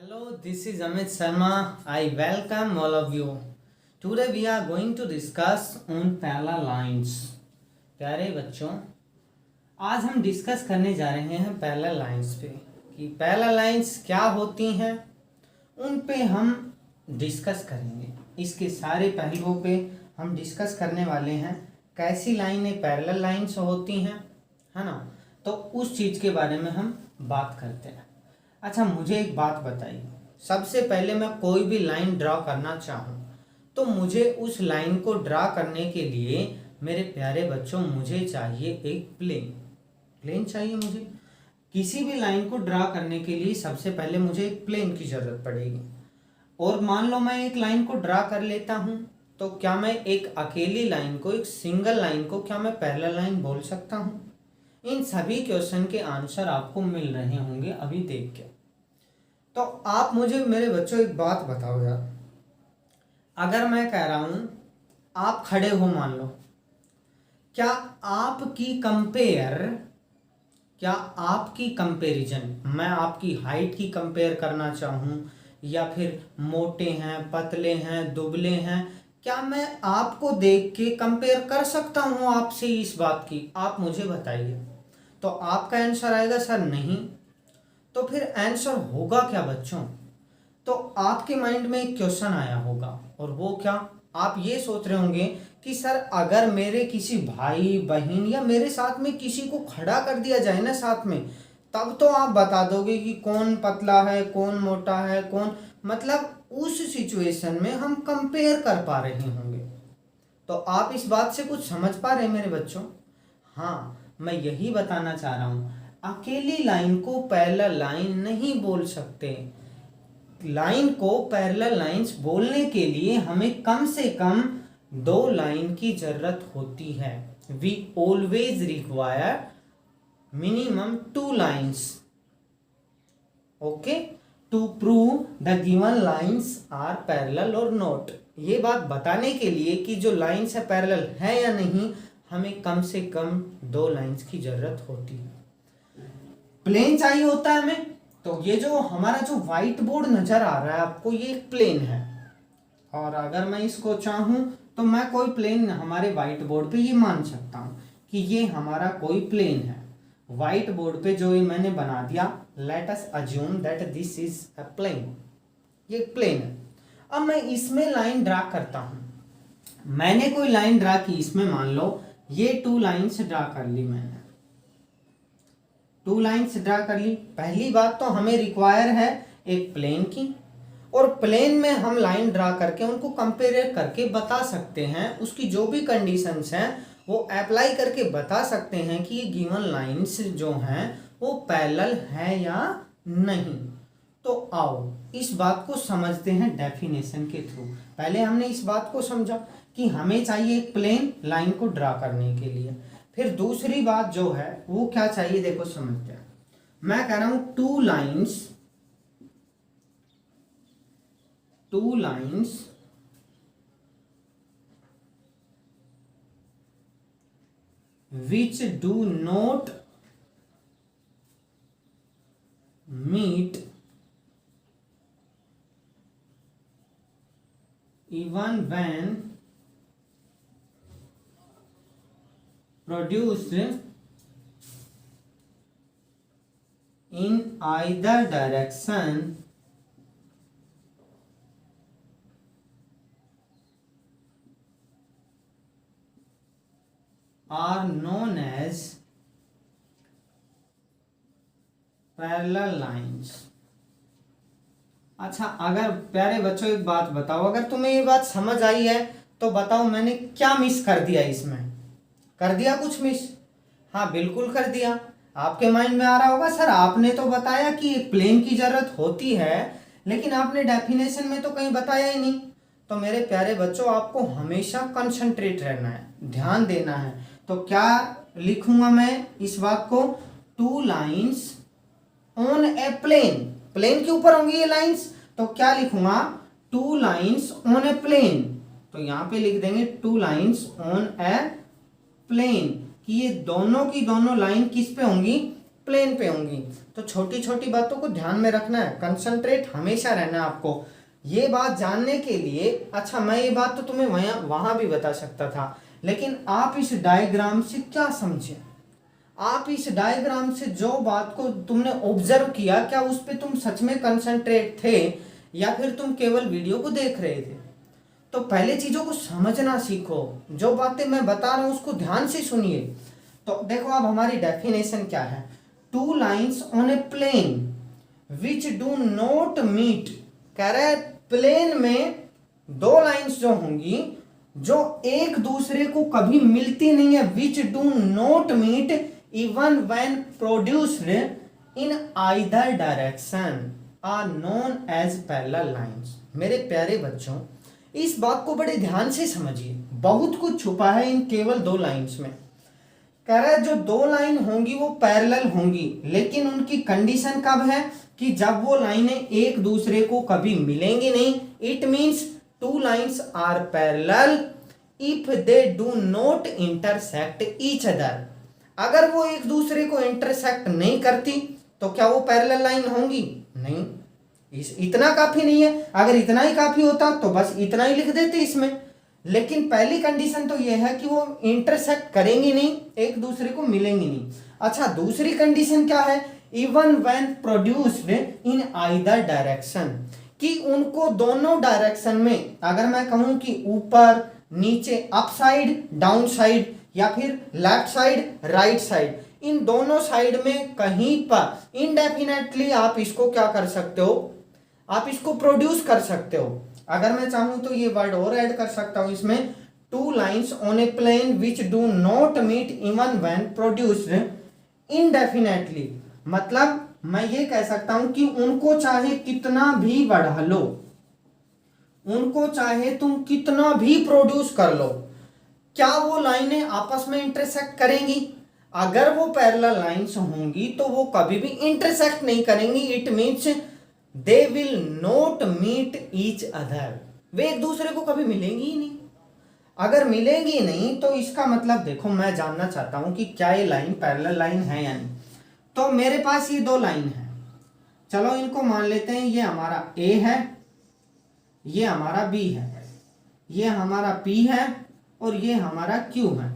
Hello, this is Amit Sharma. I welcome all of you. Today we are going to discuss on parallel lines. प्यारे बच्चों, आज हम discuss करने जा रहे हैं पैरेलल लाइंस पे कि पैरेलल लाइंस क्या होती हैं, उन पे हम डिस्कस करेंगे। इसके सारे पहलुओं पे हम डिस्कस करने वाले हैं। कैसी लाइनें पैरेलल लाइंस होती हैं, है ना, तो उस चीज़ के बारे में हम बात करते हैं। अच्छा, मुझे एक बात बताइए, सबसे पहले मैं कोई भी लाइन ड्रा करना चाहूँ तो मुझे उस लाइन को ड्रा करने के लिए मेरे प्यारे बच्चों मुझे चाहिए एक प्लेन चाहिए। मुझे किसी भी लाइन को ड्रा करने के लिए सबसे पहले मुझे एक प्लेन की ज़रूरत पड़ेगी। और मान लो मैं एक लाइन को ड्रा कर लेता हूँ तो क्या मैं एक अकेली लाइन को, एक सिंगल लाइन को क्या मैं पैरेलल लाइन बोल सकता हूँ? इन सभी क्वेश्चन के आंसर आपको मिल रहे होंगे अभी देख के। तो आप मुझे मेरे बच्चों एक बात बताओ यार, अगर मैं कह रहा हूं आप खड़े हो, मान लो, क्या आपकी कंपैरिजन, मैं आपकी हाइट की कंपेयर करना चाहूं या फिर मोटे हैं, पतले हैं, दुबले हैं, क्या मैं आपको देख के कंपेयर कर सकता हूं आपसे इस बात की? आप मुझे बताइए। तो आपका आंसर आएगा सर नहीं। तो फिर आंसर होगा क्या बच्चों? तो आपके माइंड में एक क्वेश्चन आया होगा, और वो क्या? आप ये सोच रहे होंगे कि सर अगर मेरे किसी भाई बहन या मेरे साथ में किसी को खड़ा कर दिया जाए ना साथ में, तब तो आप बता दोगे कि कौन पतला है, कौन मोटा है, कौन, मतलब उस सिचुएशन में हम कंपेयर कर पा रहे होंगे। तो आप इस बात से कुछ समझ पा रहे हैं मेरे बच्चों? हाँ, मैं यही बताना चाह रहा हूँ, अकेली लाइन को पैरेलल लाइन नहीं बोल सकते। लाइन को पैरेलल लाइंस बोलने के लिए हमें कम से कम दो लाइन की जरूरत होती है। We always require minimum 2 lines, okay, to prove the given lines are parallel और नॉट। ये बात बताने के लिए कि जो लाइन्स है पैरेलल है या नहीं, हमें कम से कम 2 लाइन्स की जरूरत होती है। प्लेन चाहिए होता है हमें। तो ये जो हमारा जो व्हाइट बोर्ड नजर आ रहा है आपको, ये एक प्लेन है, और अगर मैं इसको चाहूं तो मैं कोई प्लेन हमारे व्हाइट बोर्ड पे ये मान सकता हूं कि ये हमारा कोई प्लेन है। व्हाइट बोर्ड पे जो ये मैंने बना दिया, let us assume that this is a plane, ये प्लेन है। अब मैं इसमें लाइन ड्रा करता हूं। मैंने कोई लाइन ड्रा की, इसमें मान लो ये 2 लाइन्स ड्रा कर ली मैंने, 2 लाइन्स ड्रा कर ली। पहली बात तो हमें रिक्वायर है एक प्लेन की, और प्लेन में हम लाइन ड्रा करके उनको कंपेयर करके बता सकते हैं, उसकी जो भी कंडीशंस हैं वो अप्लाई करके बता सकते हैं कि ये गिवन लाइन्स जो हैं वो पैरेलल है या नहीं। तो आओ इस बात को समझते हैं डेफिनेशन के थ्रू। पहले हमने इस बात को समझा कि हमें चाहिए एक प्लेन लाइन को ड्रा करने के लिए। फिर दूसरी बात जो है वो क्या चाहिए, देखो समझते हैं। मैं कह रहा हूं 2 lines which do not meet even when produced in either direction are known as parallel lines। अच्छा, अगर प्यारे बच्चों एक बात बताओ, अगर तुम्हें ये बात समझ आई है तो बताओ मैंने क्या मिस कर दिया इसमें? कर दिया कुछ मिस? हाँ बिल्कुल कर दिया। आपके माइंड में आ रहा होगा सर आपने तो बताया कि एक प्लेन की जरूरत होती है, लेकिन आपने डेफिनेशन में तो कहीं बताया ही नहीं। तो मेरे प्यारे बच्चों आपको हमेशा कंसंट्रेट रहना है, ध्यान देना है। तो क्या लिखूंगा मैं इस बात को? 2 lines on a plane, plane के ऊपर होंगी ये लाइन्स, तो क्या लिखूंगा? 2 लाइन्स ऑन ए प्लेन। तो यहां पे लिख देंगे 2 लाइन्स ऑन ए प्लेन, कि ये दोनों की दोनों लाइन किस पे होंगी? प्लेन पे होंगी। तो छोटी छोटी बातों को ध्यान में रखना है, कंसंट्रेट हमेशा रहना है आपको ये बात जानने के लिए। अच्छा, मैं ये बात तो तुम्हें वहां भी बता सकता था, लेकिन आप इस डायग्राम से क्या समझे, आप इस डायग्राम से जो बात को तुमने ऑब्जर्व किया, क्या उस पे तुम सच में कंसंट्रेट थे या फिर तुम केवल वीडियो को देख रहे थे? तो पहले चीजों को समझना सीखो, जो बातें मैं बता रहा हूं उसको ध्यान से सुनिए। तो देखो अब हमारी डेफिनेशन क्या है, two lines on a plane which do not meet. कह रहा है प्लेन में दो लाइन्स जो होंगी जो एक दूसरे को कभी मिलती नहीं है, which do not meet even when produced in either direction are known as parallel lines. मेरे प्यारे बच्चों, इस बात को बड़े ध्यान से समझिए, बहुत कुछ छुपा है इन केवल दो लाइन्स में। कह रहा है जो दो लाइन होंगी वो पैरेलल होंगी, लेकिन उनकी कंडीशन कब है कि जब वो लाइनें एक दूसरे को कभी मिलेंगी नहीं। It means two lines are parallel if they do not intersect each other. अगर वो एक दूसरे को इंटरसेक्ट नहीं करती तो क्या वो पैरेलल लाइन होंगी? नहीं। इतना काफी नहीं है, अगर इतना ही काफी होता तो बस इतना ही लिख देते इसमें। लेकिन पहली कंडीशन तो यह है कि वो इंटरसेक्ट करेंगी नहीं, एक दूसरे को मिलेंगी नहीं। अच्छा, दूसरी कंडीशन क्या है, even when produced in either direction, कि उनको दोनों डायरेक्शन में, अगर मैं कहूं कि ऊपर नीचे, अप साइड डाउन साइड, या फिर लेफ्ट साइड राइट साइड, इन दोनों साइड में कहीं पर इनडेफिनेटली आप इसको क्या कर सकते हो, आप इसको प्रोड्यूस कर सकते हो। अगर मैं चाहूं तो ये वर्ड और ऐड कर सकता हूं इसमें, two lines on a plane which do not meet even when produced indefinitely. मतलब मैं ये कह सकता हूं कि उनको चाहे कितना भी बढ़ा लो, उनको चाहे तुम कितना भी प्रोड्यूस कर लो, क्या वो लाइनें आपस में इंटरसेक्ट करेंगी? अगर वो पैरेलल लाइन्स होंगी तो वो कभी भी इंटरसेक्ट नहीं करेंगी। It means they will not meet each other, वे एक दूसरे को कभी मिलेंगी ही नहीं। अगर मिलेंगी नहीं तो इसका मतलब देखो, मैं जानना चाहता हूं कि क्या ये लाइन पैरेलल लाइन है या नहीं। तो मेरे पास ये दो लाइन है, चलो इनको मान लेते हैं, ये हमारा ए है, ये हमारा बी है, ये हमारा पी है और ये हमारा क्यू है।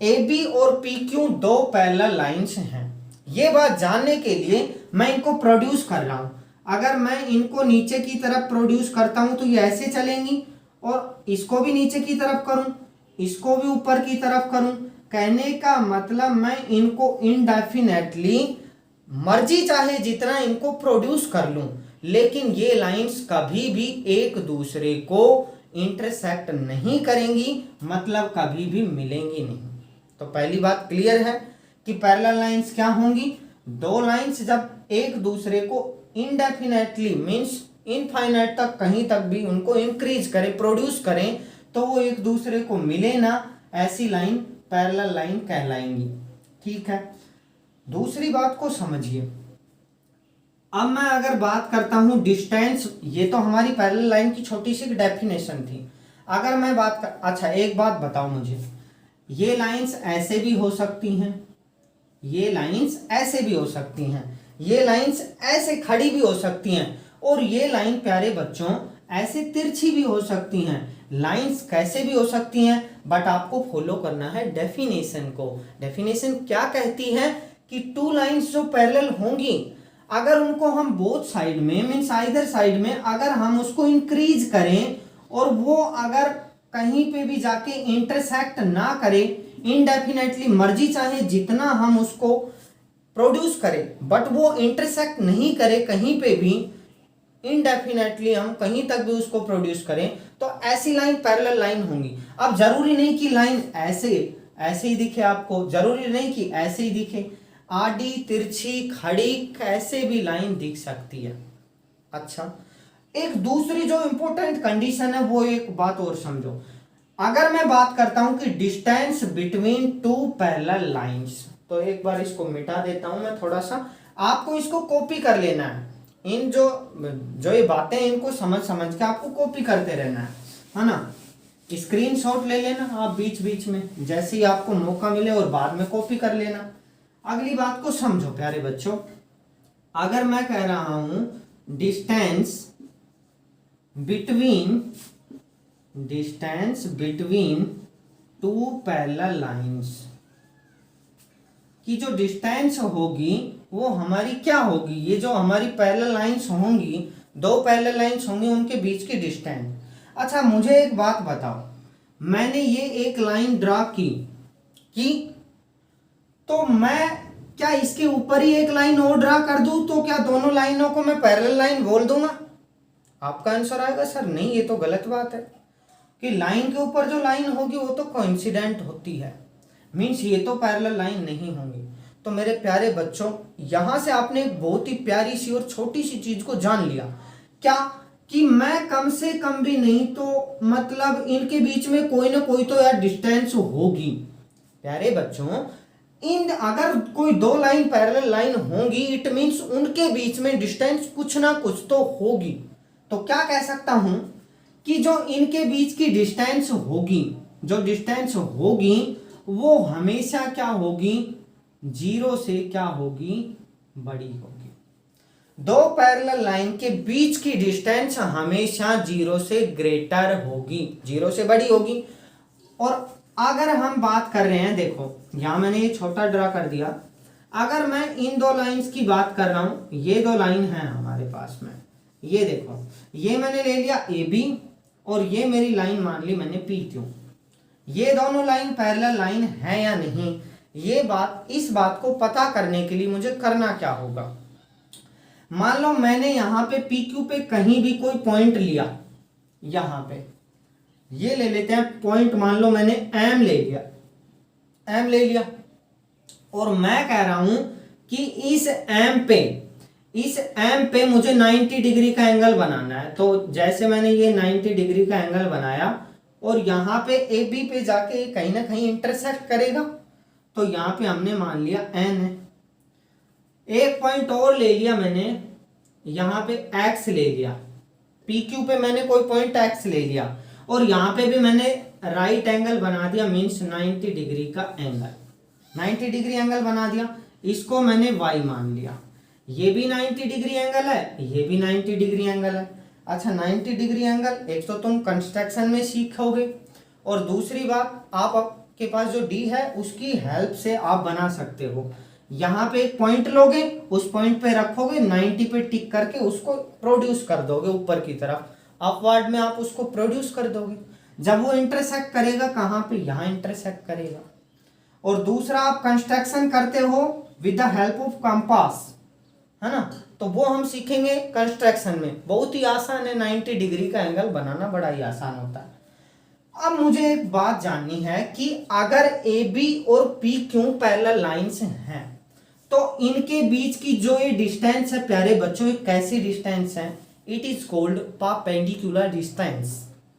ए बी और पी क्यू दो पैरेलल लाइंस हैं। ये बात जानने के लिए मैं इनको प्रोड्यूस कर रहा हूं। अगर मैं इनको नीचे की तरफ प्रोड्यूस करता हूं तो ये ऐसे चलेंगी, और इसको भी नीचे की तरफ करूं, इसको भी ऊपर की तरफ करूं। कहने का मतलब मैं इनको इनडेफिनेटली मर्जी चाहे जितना इनको प्रोड्यूस कर लूं, लेकिन ये लाइंस कभी भी एक दूसरे को इंटरसेक्ट नहीं करेंगी, मतलब कभी भी मिलेंगी नहीं। तो पहली बात क्लियर है कि पैरेलल लाइंस क्या होंगी, दो लाइंस जब एक दूसरे को इनडेफिनेटली मींस इनफाइनाइट तक कहीं तक भी उनको इंक्रीज करें, प्रोड्यूस करें, तो वो एक दूसरे को मिले ना, ऐसी लाइन पैरेलल लाइन कहलाएंगी। ठीक है, दूसरी बात को समझिए। अब मैं अगर बात करता हूं डिस्टेंस, ये तो हमारी पैरेलल लाइन की छोटी सी डेफिनेशन थी। अगर मैं बात कर, अच्छा एक बात बताओ मुझे, ये लाइंस ऐसे भी हो सकती हैं, ये लाइंस ऐसे भी हो सकती हैं, ये लाइंस ऐसे खड़ी भी हो सकती हैं, और ये लाइन प्यारे बच्चों ऐसे तिरछी भी हो सकती हैं। लाइंस कैसे भी हो सकती हैं, बट आपको फॉलो करना है डेफिनेशन को। डेफिनेशन क्या कहती है कि टू लाइंस जो पैरेलल होंगी, अगर उनको हम बोथ साइड में मीन्स आइदर साइड में अगर हम उसको इंक्रीज करें और वो अगर कहीं पे भी जाके इंटरसेक्ट ना करे इनडेफिनेटली, मर्जी चाहे जितना हम उसको प्रोड्यूस करें, बट वो इंटरसेक्ट नहीं करे कहीं पे भी इनडेफिनेटली, हम कहीं तक भी उसको प्रोड्यूस करें, तो ऐसी लाइन पैरेलल लाइन होंगी। अब जरूरी नहीं कि लाइन ऐसे ऐसे ही दिखे आपको, जरूरी नहीं कि ऐसे ही दिखे, आड़ी तिरछी खड़ी कैसे भी लाइन दिख सकती है। अच्छा, एक दूसरी जो इंपॉर्टेंट कंडीशन है वो एक बात और समझो। अगर मैं बात करता हूं कि distance between two parallel lines, तो एक बार इसको मिटा देता हूं मैं थोड़ा सा, आपको इसको कॉपी कर लेना है। इन जो ये बातें इनको समझ समझ के आपको कॉपी करते रहना है ना। स्क्रीनशॉट ले लेना आप बीच बीच में, जैसे ही आपको मौका मिले, और बाद में कॉपी कर लेना। अगली बात को समझो प्यारे बच्चों, अगर मैं कह रहा हूं distance between two parallel lines की जो डिस्टेंस होगी वो हमारी क्या होगी, ये जो हमारी पैरेलल लाइंस होंगी, दो पैरेलल लाइंस होंगी, उनके बीच की डिस्टेंस। अच्छा मुझे एक बात बताओ, मैंने ये एक लाइन ड्रा की तो मैं क्या इसके ऊपर ही एक लाइन और ड्रा कर दूं तो क्या दोनों लाइनों को मैं पैरेलल लाइन बोल दूंगा? आपका आंसर आएगा सर नहीं, ये तो गलत बात है कि लाइन के ऊपर जो लाइन होगी वो तो कोइंसिडेंट होती है, मीन्स ये तो पैरेलल लाइन नहीं होंगी। तो मेरे प्यारे बच्चों, यहां से आपने एक बहुत ही प्यारी सी और छोटी सी चीज को जान लिया, क्या कि मैं कम से कम भी नहीं तो मतलब इनके बीच में कोई ना कोई तो यार डिस्टेंस होगी। प्यारे बच्चों, इन अगर कोई दो लाइन पैरेलल लाइन होंगी इट मींस उनके बीच में डिस्टेंस कुछ ना कुछ तो होगी। तो क्या कह सकता हूं कि जो इनके बीच की डिस्टेंस होगी, जो डिस्टेंस होगी वो हमेशा क्या होगी, जीरो से क्या होगी, बड़ी होगी। दो पैरेलल लाइन के बीच की डिस्टेंस हमेशा जीरो से ग्रेटर होगी, जीरो से बड़ी होगी। और अगर हम बात कर रहे हैं, देखो यहां मैंने ये छोटा ड्रा कर दिया, अगर मैं इन दो लाइंस की बात कर रहा हूं, ये दो लाइन है हमारे पास में, ये देखो ये मैंने ले लिया ए बी और ये मेरी लाइन मान ली मैंने पी क्यू। ये दोनों लाइन पैरेलल लाइन है या नहीं, ये बात, इस बात को पता करने के लिए मुझे करना क्या होगा। मान लो मैंने यहां पे पी क्यू पे कहीं भी कोई पॉइंट लिया, यहां पे ये ले लेते हैं पॉइंट, मान लो मैंने एम ले लिया और मैं कह रहा हूं कि इस एम पे मुझे 90 डिग्री का एंगल बनाना है। तो जैसे मैंने ये 90 डिग्री का एंगल बनाया और यहां पे ए बी पे जाके कहीं ना कहीं इंटरसेक्ट करेगा, तो यहां पे हमने मान लिया एन है। एक पॉइंट और ले लिया मैंने, यहां पे एक्स ले लिया, पी क्यू पे मैंने कोई पॉइंट एक्स ले लिया और यहां पे भी मैंने राइट एंगल बना दिया, मीन्स 90 डिग्री का एंगल, 90 डिग्री एंगल बना दिया, इसको मैंने वाई मान लिया। ये भी 90 डिग्री एंगल है, ये भी 90 डिग्री एंगल है। अच्छा 90 डिग्री एंगल एक तो तुम कंस्ट्रक्शन में सीखोगे और दूसरी बात आपके पास जो डी है उसकी हेल्प से आप बना सकते हो। यहाँ पे एक पॉइंट लोगे, उस पॉइंट पे रखोगे, 90 पे टिक करके उसको प्रोड्यूस कर दोगे ऊपर की तरफ, अपवर्ड में आप उसको प्रोड्यूस कर दोगे। जब वो इंटरसेक्ट करेगा कहाँ पे, यहाँ इंटरसेक्ट करेगा। और दूसरा आप कंस्ट्रक्शन करते हो with the help of compass, है ना, तो वो हम सीखेंगे कंस्ट्रक्शन में, बहुत ही आसान है, 90 डिग्री का एंगल बनाना बड़ा ही आसान होता है। अब मुझे एक बात जाननी है कि अगर ए बी और पी क्यू पैरेलल लाइंस हैं तो इनके बीच की जो ये डिस्टेंस है प्यारे बच्चों, ये कैसी डिस्टेंस है, it is called perpendicular distance.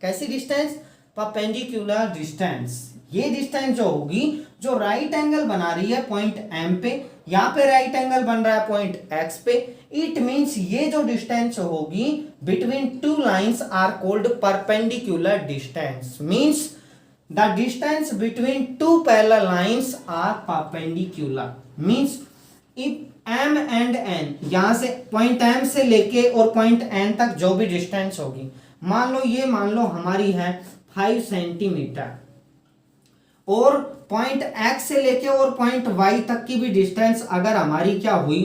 कैसी डिस्टेंस, परपेंडिकुलर डिस्टेंस। ये डिस्टेंस जो होगी, जो राइट एंगल बना रही है पॉइंट एम पे, यहाँ पे राइट एंगल बन रहा है पॉइंट एक्स पे, इट मींस ये जो डिस्टेंस होगी between two lines are called perpendicular distance, means the distance between two parallel lines are perpendicular, means if m and n, यहां से पॉइंट m से लेके और पॉइंट n तक जो भी डिस्टेंस होगी, मान लो हमारी है 5 सेंटीमीटर, और पॉइंट x से लेके और पॉइंट y तक की भी डिस्टेंस अगर हमारी क्या हुई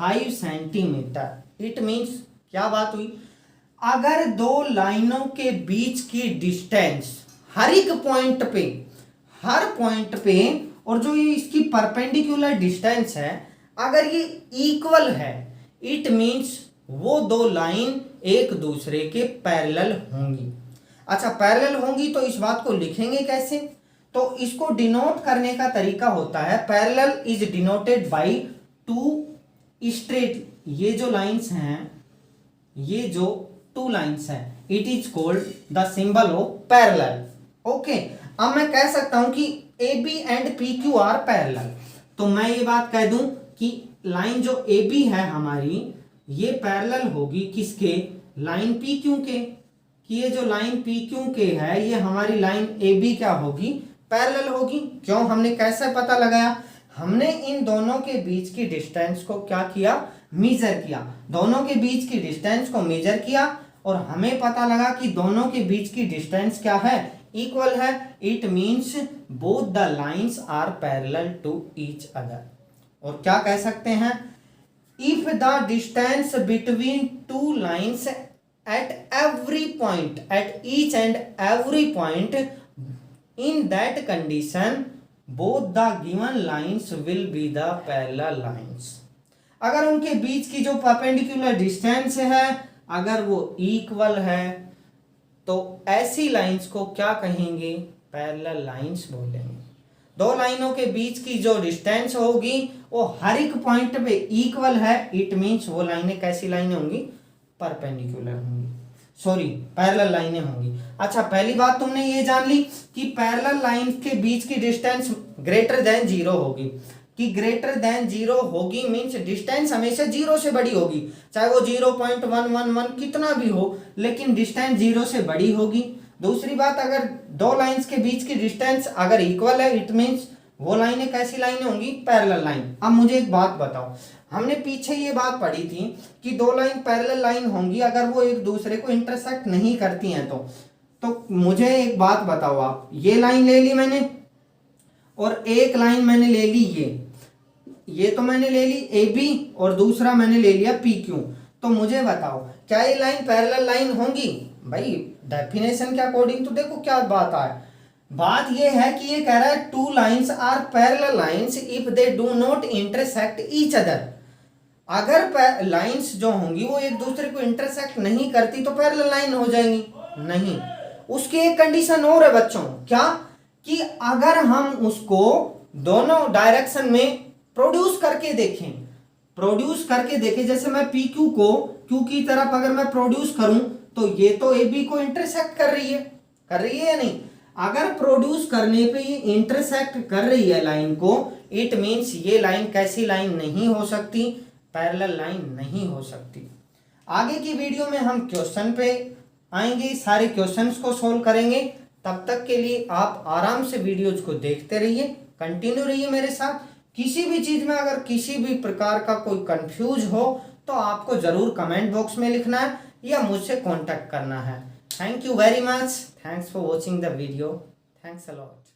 5 सेंटीमीटर, इट मींस क्या बात हुई, अगर दो लाइनों के बीच की डिस्टेंस हर एक पॉइंट पे, हर पॉइंट पे, और जो ये इसकी परपेंडिकुलर डिस्टेंस है अगर ये इक्वल है, इट मींस वो दो लाइन एक दूसरे के पैरेलल होंगी। अच्छा पैरेलल होंगी तो इस बात को लिखेंगे कैसे, तो इसको डिनोट करने का तरीका होता है, parallel is denoted by two straight, ये जो लाइंस हैं, ये जो टू लाइंस हैं, it is called the symbol of parallel. Okay, अब मैं कह सकता हूं कि A B and P Q are parallel, तो मैं ये बात कह दूं कि लाइन जो ए बी है हमारी, ये पैरेलल होगी किसके, लाइन पी क्यू के, कि ये जो लाइन पी क्यू के है ये हमारी लाइन ए बी क्या होगी, पैरेलल होगी। क्यों, हमने कैसे पता लगाया, हमने इन दोनों के बीच की डिस्टेंस को क्या किया, मेजर किया, दोनों के बीच की डिस्टेंस को मेजर किया और हमें पता लगा कि दोनों के बीच की डिस्टेंस क्या है, इक्वल है। It means both the lines are parallel to each other. और क्या कह सकते हैं, if the distance between two lines at every point, at each and every point, in that condition both the given lines will be the parallel lines। अगर उनके बीच की जो perpendicular distance है अगर वो इक्वल है तो ऐसी लाइंस को क्या कहेंगे, पैरेलल लाइंस बोलेंगे। दो लाइनों के बीच की जो डिस्टेंस होगी वो हर एक पॉइंट पे इक्वल है, इट मींस वो लाइनें कैसी लाइनें होंगी, परपेंडिकुलर होंगी, सॉरी पैरेलल लाइनें होंगी। अच्छा, पहली बात तुमने ये जान ली कि पैरेलल लाइन के बीच की डिस्टेंस ग्रेटर देन जीरो होगी, कि ग्रेटर देन जीरो होगी मींस डिस्टेंस हमेशा जीरो से बड़ी होगी, चाहे वो 0.111 कितना भी हो, लेकिन डिस्टेंस जीरो से बड़ी होगी। दूसरी बात, अगर दो लाइंस के बीच की डिस्टेंस अगर इक्वल है इट मींस वो लाइनें कैसी लाइनें होंगी, पैरेलल लाइन। अब मुझे एक बात बताओ, हमने पीछे ये बात पढ़ी थी कि दो लाइन पैरेलल लाइन होंगी अगर वो एक दूसरे को इंटरसेक्ट नहीं करती हैं तो मुझे एक बात बताओ, आप ये लाइन ले ली मैंने और एक लाइन मैंने ले ली ये तो मैंने ले ली ए बी और दूसरा मैंने ले लिया पी क्यू, तो मुझे बताओ क्या ये लाइन पैरेलल लाइन होंगी? भाई डेफिनेशन के अकॉर्डिंग तो देखो क्या बात है, बात ये है कि ये कह रहा है two lines are parallel lines if they do not intersect each other. अगर लाइंस जो होंगी वो एक दूसरे को इंटरसेक्ट नहीं करती तो पैरेलल लाइन हो जाएंगी, नहीं। उसकी एक कंडीशन और है बच्चों, क्या, कि अगर हम उसको दोनों डायरेक्शन में प्रोड्यूस करके देखें, जैसे मैं पी क्यू को क्यू की तरफ अगर मैं प्रोड्यूस करूं तो ये तो ए बी को इंटरसेक्ट कर रही है या नहीं? अगर प्रोड्यूस करने पे ये इंटरसेक्ट कर रही है लाइन को, इट मींस ये लाइन कैसी लाइन नहीं हो सकती, पैरेलल लाइन नहीं हो सकती। आगे की वीडियो में हम क्वेश्चन पे आएंगे, सारे क्वेश्चंस को सोल्व करेंगे। तब तक के लिए आप आराम से वीडियोज को देखते रहिए, कंटिन्यू रहिए मेरे साथ। किसी भी चीज में अगर किसी भी प्रकार का कोई कंफ्यूज हो तो आपको जरूर कमेंट बॉक्स में लिखना है या मुझसे कांटेक्ट करना है। Thank you very much, thanks for watching the video, thanks a lot.